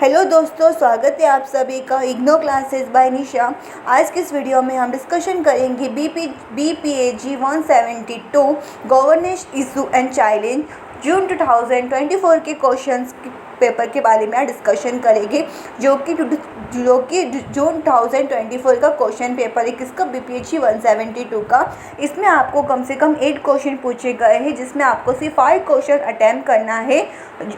Hello दोस्तों, स्वागत है आप सभी का इग्नो क्लासेस बाय निशा। आज की इस वीडियो में हम डिस्कशन करेंगे BPAG 172 governance issue and challenge June 2024 के क्वेश्चंस पेपर के बारे में डिस्कशन करेंगे, जो कि जून 2024 का क्वेश्चन पेपर है किसका, BPAG 172 का। इसमें आपको कम से कम 8 क्वेश्चन पूछे गए हैं, जिसमें आपको सिर्फ 5 क्वेश्चन अटैम्प्ट करना है,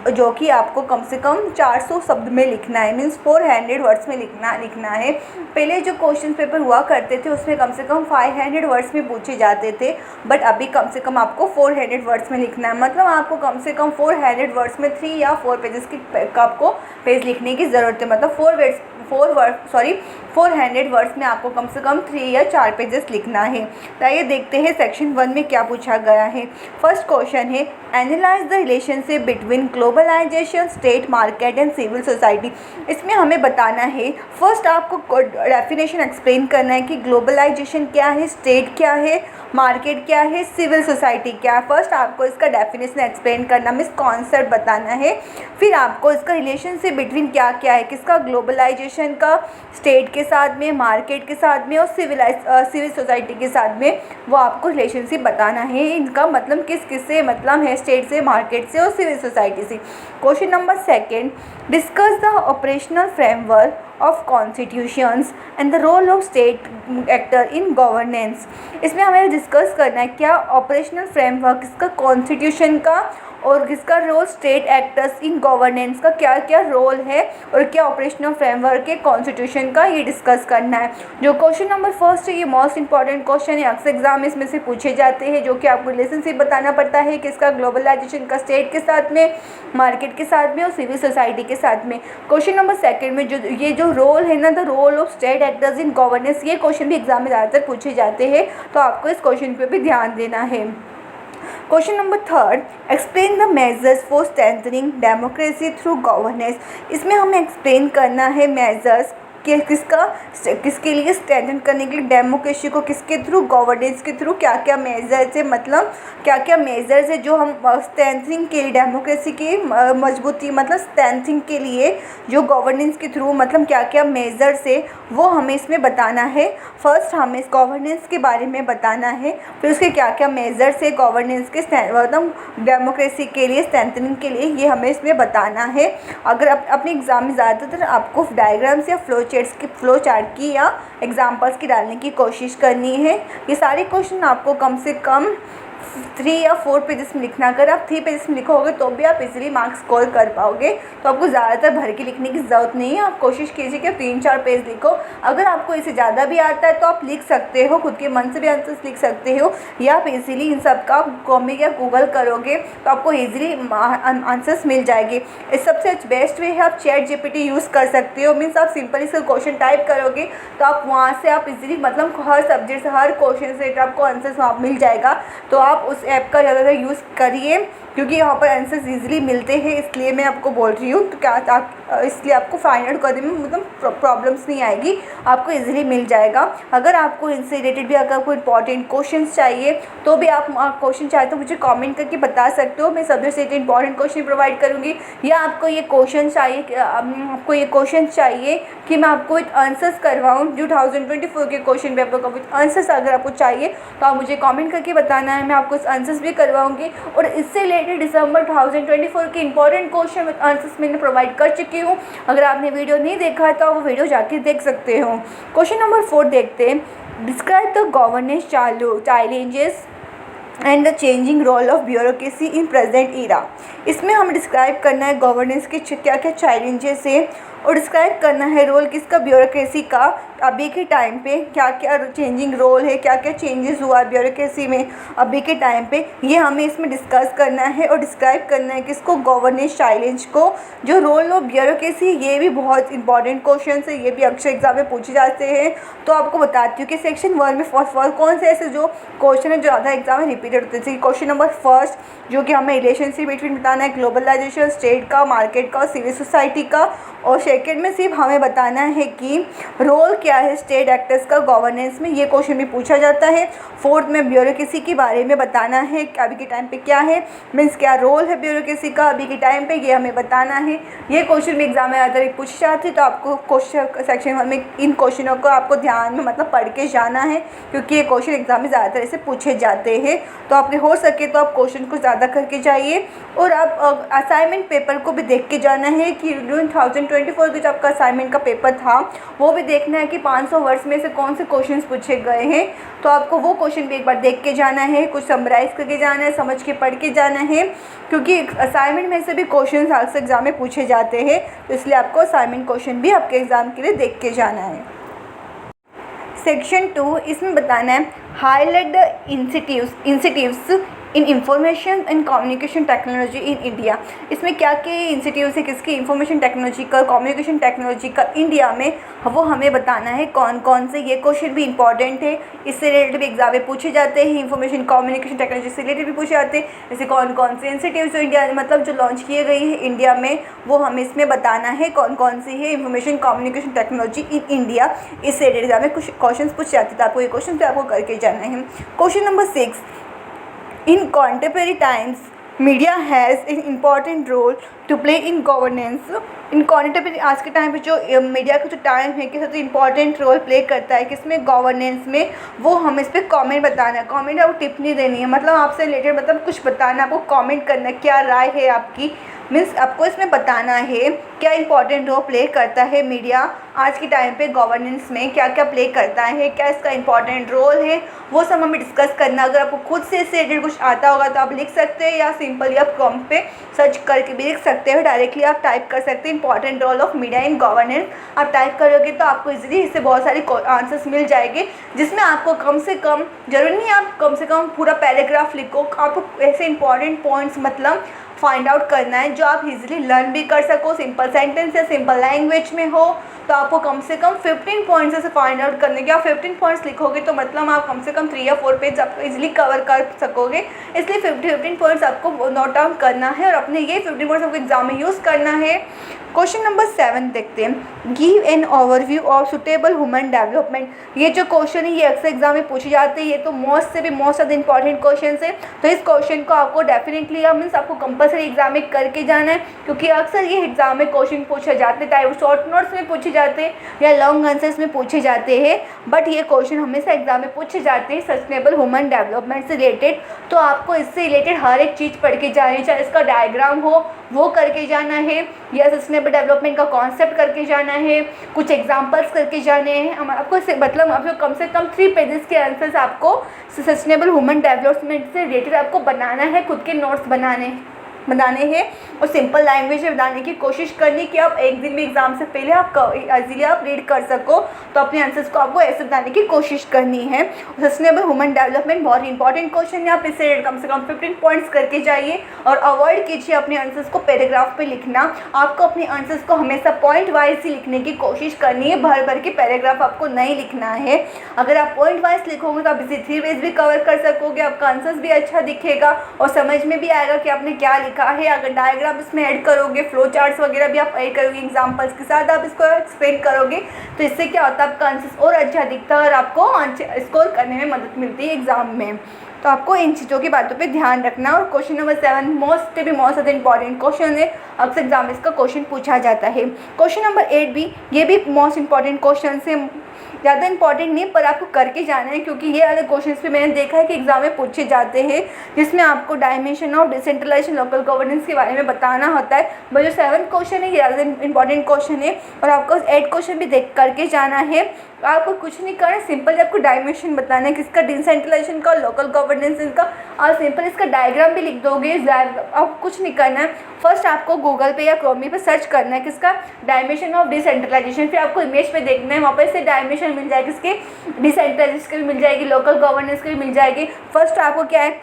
जो कि आपको कम से कम 400 शब्द में लिखना है, मीन्स 400 वर्ड्स में लिखना है। पहले जो क्वेश्चन पेपर हुआ करते थे उसमें कम से कम 500 वर्ड्स में पूछे जाते थे, बट अभी कम से कम आपको 400 वर्ड्स में लिखना है। मतलब आपको कम से कम 400 वर्ड्स में 3 या 4 पेजेस की आपको पेज लिखने की ज़रूरत है। मतलब 400 वर्ड्स में आपको कम से कम 3 या 4 पेजेस लिखना है। तो आइए देखते हैं सेक्शन 1 में क्या पूछा गया है। फर्स्ट क्वेश्चन है, analyse the relationship between globalisation, state, market and civil society. इसमें हमें बताना है, फर्स्ट आपको डेफिनेशन एक्सप्लेन करना है कि ग्लोबलाइजेशन क्या है, स्टेट क्या है, मार्केट क्या है, सिविल सोसाइटी क्या है। फर्स्ट आपको इसका डेफिनेशन एक्सप्लेन करना, मीन्स कॉन्सेप्ट बताना है। फिर आपको इसका रिलेशनशिप बिटवीन क्या क्या है, किसका, ग्लोबलाइजेशन का, स्टेट के साथ में, मार्केट के साथ में और सिविल सोसाइटी के साथ में, वो आपको रिलेशनशिप बताना है। इनका मतलब किस किस से मतलब है, स्टेट से, मार्केट से और सिविल सोसाइटी से। Question number 2, discuss the operational framework of constitutions and the role of state actor in governance. इसमें हमें डिस्कस करना है क्या ऑपरेशनल फ्रेमवर्क इसका कॉन्स्टिट्यूशन का और किसका role state actors in governance का क्या क्या रोल है और क्या ऑपरेशनल फ्रेमवर्क है कॉन्स्टिट्यूशन का, ये डिस्कस करना है। जो क्वेश्चन नंबर 1 है ये मोस्ट इंपॉर्टेंट क्वेश्चन है, अक्सर एग्जाम इसमें से पूछे जाते हैं, जो कि आपको रिलेशनशिप बताना पड़ता है किसका, ग्लोबलाइजेशन का, स्टेट के साथ में, मार्केट के साथ में और सिविल सोसाइटी के साथ में। क्वेश्चन नंबर 2 में जो रोल है ना, the role of state actors in governance, ये क्वेश्चन भी एग्जाम में ज़्यादातर पूछे जाते हैं, तो आपको इस क्वेश्चन पर भी ध्यान देना है। Question number 3, explain the measures for strengthening democracy through governance. इसमें हमें एक्सप्लेन करना है मेजर्स कि किसके लिए स्ट्रेंथन करने के लिए डेमोक्रेसी को, किसके थ्रू, गवर्नेंस के थ्रू क्या क्या मेजर्स है, मतलब क्या क्या मेजर्स है जो हम स्ट्रेंथनिंग के लिए, डेमोक्रेसी की मजबूती मतलब स्ट्रेंथनिंग के लिए जो गवर्नेंस के थ्रू मतलब क्या क्या मेजर्स है, वो हमें इसमें बताना है। फर्स्ट हमें इस गवर्नेंस के बारे में बताना है, फिर उसके क्या क्या मेजर्स है गवर्नेंस के मतलब डेमोक्रेसी के लिए, स्ट्रेंथनिंग के लिए, ये हमें इसमें बताना है। अगर अपने एग्जाम में ज़्यादातर आपको डायग्राम्स या फ्लो चार्ट की या एग्जाम्पल्स की डालने की कोशिश करनी है। ये सारे क्वेश्चन आपको कम से कम 3 या 4 पेजेस में लिखना। अगर आप 3 पेजेस में लिखोगे तो भी आप इजीली मार्क्स स्कोर कर पाओगे, तो आपको ज़्यादातर भर के लिखने की ज़रूरत नहीं है। आप कोशिश कीजिए कि 3-4 पेज लिखो। अगर आपको इससे ज़्यादा भी आता है तो आप लिख सकते हो, खुद के मन से भी आंसर्स लिख सकते हो, या आप इजीली इन सब का कॉमिक या गूगल करोगे तो आपको इजीली आंसर्स मिल जाएंगे। इस सबसे बेस्ट वे है आप ChatGPT यूज़ कर सकते हो, मीन्स आप सिंपली इसका क्वेश्चन टाइप करोगे तो आप वहाँ से आप इजीली मतलब हर सब्जेक्ट से, हर क्वेश्चन से आपको आंसर्स वहाँ मिल जाएगा। तो आप उस ऐप का ज़्यादातर यूज़ करिए, क्योंकि यहाँ पर आंसर्स इजीली मिलते हैं, इसलिए मैं आपको बोल रही हूँ। तो क्या इसलिए आपको फाइंड आउट करने में मतलब प्रॉब्लम्स नहीं आएगी, आपको इजीली मिल जाएगा। अगर आपको इनसे रिलेटेड भी अगर कोई इंपॉर्टेंट क्वेश्चंस चाहिए तो भी आप क्वेश्चन चाहे तो मुझे कमेंट करके बता सकते हो, मैं सब्जेक्ट से इंपॉर्टेंट क्वेश्चन प्रोवाइड करूँगी। या आपको ये क्वेश्चन चाहिए कि मैं आपको विथ आंसर्स करवाऊँ 2024 के क्वेश्चन पेपर का विथ आंसर्स, अगर आपको चाहिए तो आप मुझे कॉमेंट करके बताना है, मैं आपको आंसर्स भी करवाऊंगी। और इससे रिलेटेड दिसंबर 2024 के इंपॉर्टेंट क्वेश्चन विद आंसर्स मैंने प्रोवाइड कर चुकी हूँ। अगर आपने वीडियो नहीं देखा है तो आप वो वीडियो जाके देख सकते हो। क्वेश्चन नंबर 4 देखते हैं, describe the governance challenges and the changing role of bureaucracy in present era. इसमें हमें डिस्क्राइब करना है गवर्नेंस के क्या क्या चैलेंजेस है और डिस्क्राइब करना है रोल किसका, ब्यूरोक्रेसी का, अभी के टाइम पे क्या क्या चेंजिंग रोल है, क्या क्या चेंजेस हुआ है ब्यूरोक्रेसी में अभी के टाइम पे, ये हमें इसमें डिस्कस करना है। और डिस्क्राइब करना है किसको, गवर्नेंस चैलेंज को, जो रोल ऑफ ब्यूरोक्रेसी, ये भी बहुत इंपॉर्टेंट क्वेश्चन है, ये भी अक्सर एग्जाम में पूछे जाते हैं। तो आपको बताती हूँ कि सेक्शन 1 में फर्स्ट कौन से ऐसे जो क्वेश्चन है जो ज़्यादा एग्जाम में रिपीटेड होते हैं। क्वेश्चन नंबर 1 जो कि हमें रिलेशनशिप बिटवीन बताना है ग्लोबलाइजेशन, स्टेट का, मार्केट का और सिविल सोसाइटी का। और सेकंड में सिर्फ हमें बताना है कि रोल क्या है स्टेट एक्टर्स का गवर्नेंस में, ये क्वेश्चन भी पूछा जाता है। फोर्थ में ब्यूरोक्रेसी के बारे में बताना है कि अभी के टाइम पे क्या है, मीन्स क्या रोल है ब्यूरोक्रेसी का अभी के टाइम पे, ये हमें बताना है। ये क्वेश्चन भी एग्जाम में ज़्यादातर पूछे जाते हैं, तो आपको क्वेश्चन सेक्शन 1 में इन क्वेश्चनों को आपको ध्यान में मतलब पढ़ के जाना है, क्योंकि ये क्वेश्चन एग्जाम में ज़्यादातर ऐसे पूछे जाते हैं। तो आपके हो सके तो आप क्वेश्चन को ज़्यादा करके जाइए, और आप असाइनमेंट पेपर को भी देख के जाना है कि 2024 के जो आपका असाइनमेंट का पेपर था वो भी देखना है कि 500 वर्ड्स में से कौन से क्वेश्चन पूछे गए हैं। तो आपको वो क्वेश्चन भी एक बार देख के जाना है, कुछ समराइज़ करके जाना है, समझ के पढ़ के जाना है, क्योंकि असाइनमेंट में से भी क्वेश्चन अक्सर एग्जाम में पूछे जाते हैं। तो इसलिए आपको असाइनमेंट क्वेश्चन भी आपके एग्ज़ाम के लिए देख के जाना है। सेक्शन 2 इसमें बताना है highlight the institutes in information and communication technology in India. इसमें क्या क्या इंस्टीट्यूट्स है किसकी इंफॉर्मेशन टेक्नोलॉजी का, कम्युनिकेशन टेक्नोलॉजी का इंडिया में, वो हमें बताना है कौन कौन से। ये क्वेश्चन भी इंपॉर्टेंट है, इससे रिलेटेड भी एग्जाम में पूछे जाते हैं। इंफॉर्मेशन कम्युनिकेशन टेक्नोलॉजी से रिलेटेड भी पूछे जाते हैं, जैसे कौन कौन से इंस्टीट्यूट्स इंडिया मतलब जो लॉन्च किए गए हैं इंडिया में, वो हमें इसमें बताना है कौन कौन सी है information communication technology in India. इससे रिलेटेड एग्जाम में कुछ क्वेश्चन पूछे जाते हैं, तो आपको ये क्वेश्चन तो आपको करके जाना है। Question number 6, in contemporary times media has an important role to play in governance। In contemporary आज के टाइम पे जो मीडिया का जो टाइम है कि सबसे इंपॉर्टेंट रोल प्ले करता है किसमें, गवर्नेंस में, वो हमें इस पर कॉमेंट बताना है। कॉमेंट आपको टिप्पणी देनी है, मतलब आपसे रिलेटेड मतलब कुछ बताना, आपको कॉमेंट करना है, क्या राय है आपकी, मीन्स आपको इसमें बताना है क्या इंपॉर्टेंट रोल प्ले करता है मीडिया आज के टाइम पे गवर्नेंस में, क्या क्या प्ले करता है, क्या इसका इंपॉर्टेंट रोल है, वो सब हमें डिस्कस करना। अगर आपको खुद से इससे रिलेटेड कुछ आता होगा तो आप लिख सकते हैं, या सिंपली आप प्रॉम्प्ट पे सर्च करके भी लिख सकते हो, डायरेक्टली आप टाइप कर सकते हैं important role of media in governance. आप टाइप करोगे तो आपको इजीली इससे बहुत सारे आंसर्स मिल जाएंगे, जिसमें आपको कम से कम, जरूरी नहीं आप कम से कम पूरा पैराग्राफ लिखो, आपको ऐसे इंपॉर्टेंट पॉइंट्स मतलब फाइंड आउट करना है जो आप इजीली लर्न भी कर सको, सिंपल सेंटेंस या सिंपल लैंग्वेज में हो। तो आपको कम से कम 15 पॉइंट्स से फाइंड आउट करने के, आप 15 पॉइंट्स लिखोगे तो मतलब आप कम से कम 3 या 4 पेज आपको इजीली कवर कर सकोगे। इसलिए 15 पॉइंट्स आपको नोट डाउन करना है और अपने ये 15 पॉइंट्स आपको एग्जाम में यूज़ करना है। क्वेश्चन नंबर 7 देखते हैं, give an overview of suitable human development. ये जो क्वेश्चन है ये अक्सर एग्जाम में पूछे जाते हैं, ये तो most of the important question है। तो इस क्वेश्चन को आपको डेफिनेटली मीन्स आपको कंपलसरी एग्जाम में करके जाना है, क्योंकि अक्सर ये एग्जाम में क्वेश्चन पूछे जाते हैं, चाहे वो शॉर्ट नोट्स में पूछे जाते हैं या लॉन्ग आंसर्स में पूछे जाते हैं, बट ये क्वेश्चन हमेशा एग्जाम में पूछे जाते हैं सस्टेनेबल ह्यूमन डेवलपमेंट से रिलेटेड। तो आपको इससे रिलेटेड हर एक चीज़ पढ़ के जानी है, चाहे इसका डायग्राम हो वो करके जाना है, या सस्टेनेबल डेवलपमेंट का कॉन्सेप्ट करके जाना है, कुछ एग्जांपल्स करके जाने हैं। आपको मतलब आपको कम से कम 3 पेजेस के आंसर्स आपको सस्टेनेबल ह्यूमन डेवलपमेंट से रिलेटेड आपको बनाना है, खुद के नोट्स बनाने हैं और सिंपल लैंग्वेज में बताने की कोशिश करनी कि आप एक दिन में एग्जाम से पहले आप इजीली आप रीड कर सको। तो अपने आंसर्स को आपको ऐसे बताने की कोशिश करनी है। सस्टेनेबल ह्यूमन डेवलपमेंट बहुत इंपॉर्टेंट क्वेश्चन है, आप इससे कम से कम 15 पॉइंट्स करके जाइए और अवॉइड कीजिए अपने आंसर्स को पैराग्राफ पे लिखना। आपको अपने आंसर्स को हमेशा पॉइंट वाइज ही लिखने की कोशिश करनी है, भर भर के पैराग्राफ आपको नहीं लिखना है। अगर आप पॉइंट वाइज लिखोगे तो आप इसे 3 वेज भी कवर कर सकोगे, आपका आंसर्स भी अच्छा दिखेगा और समझ में भी आएगा कि आपने क्या लिखा है। अगर डायग्राम इसमें ऐड करोगे, फ्लो चार्ट्स वगैरह भी आप ऐड करोगे, एग्जांपल्स के साथ आप इसको एक्सप्लेन करोगे, तो इससे क्या होता है आपका आंसर्स और अच्छा दिखता है और आपको स्कोर करने में मदद मिलती है एग्जाम में। तो आपको इन चीज़ों की बातों पे ध्यान रखना। और question number 7 most important question है, अक्सर एग्जाम में इसका क्वेश्चन पूछा जाता है। क्वेश्चन नंबर 8 भी, ये भी मोस्ट इंपॉर्टेंट क्वेश्चन है, ज़्यादा इंपॉर्टेंट नहीं पर आपको करके जाना है, क्योंकि ये अलग क्वेश्चंस भी मैंने देखा है कि एग्जाम में पूछे जाते हैं, जिसमें आपको dimension of decentralisation local governance के बारे में बताना होता है। बट जो 7 क्वेश्चन है ये ज़्यादा इंपॉर्टेंट क्वेश्चन है और आपको 8 क्वेश्चन भी देख करके जाना है। आपको कुछ नहीं करना, सिंपल आपको डायमेंशन बताना है किसका, डिसेंट्रलाइजेशन का, लोकल गवर्नेंस का, और सिंपल इसका डायग्राम भी लिख दोगे। आप कुछ नहीं करना है, फर्स्ट आपको गूगल पे या क्रोमी पे सर्च करना है किसका, डायमेंशन ऑफ डिसेंट्रलाइजेशन, फिर आपको इमेज पे देखना है, वहाँ पर से डायमेंशन मिल जाएगी, इसके डिसेंट्रलाइजेशन की भी मिल जाएगी, लोकल गवर्नेंस की भी मिल जाएगी। फर्स्ट आपको क्या है,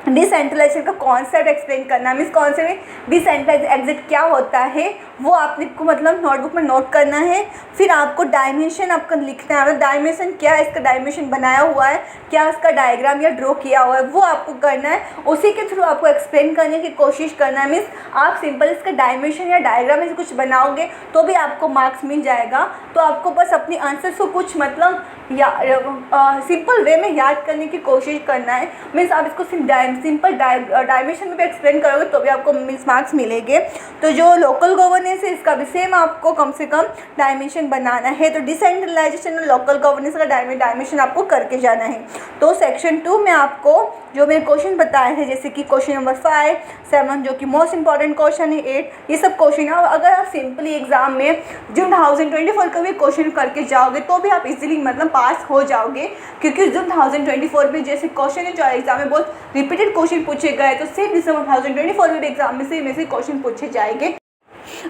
डिसेंट्रलाइजेशन का कॉन्सेप्ट एक्सप्लेन करना, मीन्स कॉन्सेप्ट में डिसेंट्रलाइज एग्जिट क्या होता है वो आपने को मतलब नोटबुक में नोट करना है। फिर आपको डायमेंशन आपका लिखना है, डायमेंशन क्या है, इसका डायमेंशन बनाया हुआ है क्या, इसका डायग्राम या ड्रॉ किया हुआ है, वो आपको करना है। उसी के थ्रू आपको एक्सप्लेन करने की कोशिश करना है। मीन्स आप सिंपल इसका डायमेंशन या डायग्राम में कुछ बनाओगे तो भी आपको मार्क्स मिल जाएगा। तो आपको बस अपनी आंसर्स को कुछ मतलब या सिंपल वे में याद करने की कोशिश करना है। मीन्स आप इसको सिंपल डायमेंशन में भी एक्सप्लेन करोगे तो भी आपको मार्क्स मिलेंगे। तो जो लोकल गवर्नेंस है इसका भी सेम आपको कम से कम डायमेंशन बनाना है। तो डिसेंट्रलाइजेशन और लोकल गवर्नेंस का डायमेंशन आपको करके जाना है। तो सेक्शन 2 में आपको जो मैंने क्वेश्चन बताए हैं, जैसे कि क्वेश्चन नंबर 5, 7 जो कि मोस्ट इंपॉर्टेंट क्वेश्चन है, 8 ये सब क्वेश्चन है। अगर आप सिंपली एग्जाम में जून 2024 का भी क्वेश्चन करके जाओगे तो भी आप इजीली मतलब पास हो जाओगे, क्योंकि जून 2024 में जैसे क्वेश्चन है जो एग्जाम में बहुत रिपीटेड क्वेश्चन पूछे गए, तो सेम दिसंबर 2024 में भी एग्जाम में से क्वेश्चन पूछे जाएंगे।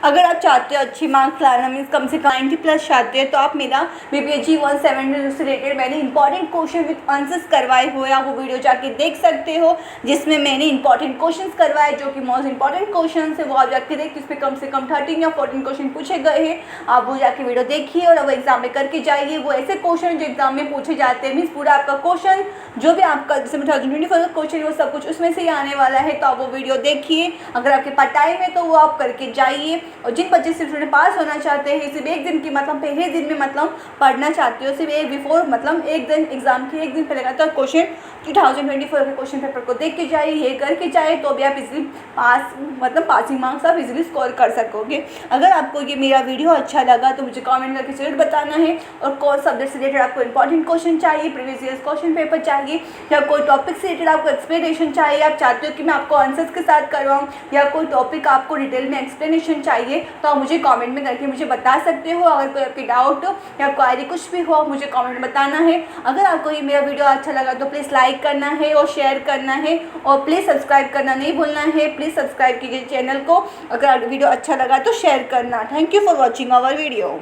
अगर आप चाहते हो अच्छी मार्क्स लाना, मीन्स कम से कम 90+ चाहते हैं, तो आप मेरा BPSC 170 से रिलेटेड मैंने इंपॉर्टेंट क्वेश्चन विद आंसर्स करवाए हुए, आप वो वीडियो जाके देख सकते हो, जिसमें मैंने इंपॉर्टेंट क्वेश्चंस करवाए जो कि मोस्ट इंपॉर्टेंट क्वेश्चन है। वो आप जाके देखिए, इसमें कम से कम 13 या 14 क्वेश्चन पूछे गए हैं। आप वो जाके वीडियो देखिए और अब एग्जाम में करके जाइए। वो ऐसे क्वेश्चन जो एग्जाम में पूछे जाते हैं, मीन्स पूरा आपका क्वेश्चन जो भी आपका दिसंबर 2024 का क्वेश्चन है वो सब कुछ उसमें से ही आने वाला है। तो आप वो वीडियो देखिए, अगर आपके पास टाइम है तो वो आप करके जाइए। और जिन बच्चे सिर्फ स्टूडेंट पास होना चाहते हैं, सिर्फ एक दिन की मतलब पहले दिन में मतलब पढ़ना चाहते हो, सिर्फ एक बिफोर मतलब एक दिन एग्जाम के एक दिन पहले का, तो क्वेश्चन 2024 के क्वेश्चन पेपर को देख के जाइए, ये करके जाइए, तो भी आप इजीली पास मतलब पासिंग मार्क्स आप इजीली स्कोर कर सकोगे। अगर आपको ये मेरा वीडियो अच्छा लगा तो मुझे कमेंट करके जरूर बताना है। और कौन सब्जेक्ट से रिलेटेड आपको इंपॉर्टेंट क्वेश्चन चाहिए, प्रीवियस ईयर क्वेश्चन पेपर चाहिए, या कोई टॉपिक से रिलेटेड आपको एक्सप्लेनेशन चाहिए, आप चाहते हो कि मैं आपको आंसर्स के साथ करवाऊँ, या कोई टॉपिक आपको डिटेल में एक्सप्लेनेशन चाहिए, तो आप मुझे कमेंट में करके मुझे बता सकते हो। अगर कोई आपकी डाउट हो या क्वारी कुछ भी हो, मुझे कमेंट में बताना है। अगर आपको ये मेरा वीडियो अच्छा लगा तो प्लीज़ लाइक करना है और शेयर करना है, और प्लीज़ सब्सक्राइब करना नहीं भूलना है। प्लीज़ सब्सक्राइब कीजिए चैनल को। अगर वीडियो अच्छा लगा तो शेयर करना। Thank you for watching our video.